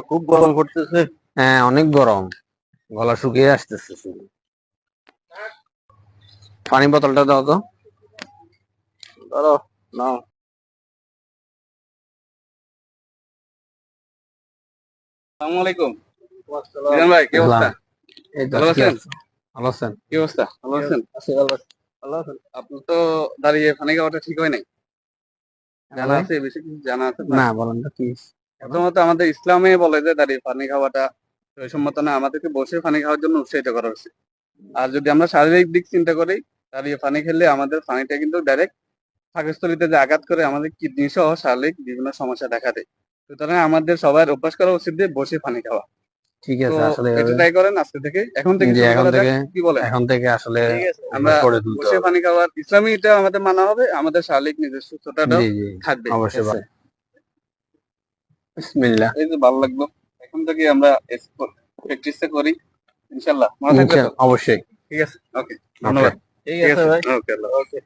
খুব গরম পড়তেছে। হ্যাঁ, অনেক গরম, গলা শুকিয়ে আসতেছে শুধু। পানি বোতলটা দাও তো। ধরো, নাও। আসসালামু আলাইকুম। মিজান ভাই, কি অবস্থা? এই তো ভালো কি আছেন? আছে? ভালো আছেন? কি অবস্থা? ভালো আছেন? ভালো আছেন? আপনার তো দাঁড়িয়ে পানি খাওয়াটা ঠিক হয় নাই। জানা ভাই আছে, বেশি কিছু জানা আছে না? না, বলেন তো কি? প্রথমত আমাদের ইসলামে বলে যে দাঁড়িয়ে পানি খাওয়াটা সম্মত না, আমাদেরকে বসে পানি খাওয়ার জন্য উৎসাহিত করা হচ্ছে। আর যদি আমরা শারীরিক দিক চিন্তা করি, দাঁড়িয়ে পানি খেলে আমাদের পানিটা কিন্তু ডাইরেক্ট পাকস্থলীতে যে আঘাত করে আমাদের কিডনি সহ শারীরিক বিভিন্ন সমস্যা দেখা দেয়। সুতরাং আমাদের সবার অভ্যাস করা উচিত যে বসে পানি খাওয়া। ঠিক তো আছে, আসলে এটা ট্রাই করেন আজকে থেকে, এখন থেকে যে শুরু এখন করা যাক, থেকে কি বলেন? এখন থেকে আসলে ঠিক আছে, আমরা অভ্যাস করে তুলতে বসে হবে। পানি খাওয়ার ইসলামী এটা আমাদের মানা হবে, আমাদের শারীরিক নিজের সুস্থতাটাও জি জি, থাকবে। ঠিক অবশ্যই। আছে, বিসমিল্লাহ। এই যে ভালো লাগলো। এখন থেকে আমরা প্র্যাকটিসটা করি, ইনশাল্লাহ। মনে থাকবে তো? অবশ্যই। ঠিক আছে, ওকে, ওকে। ধন্যবাদ। ঠিক আছে ভাই, ওকে।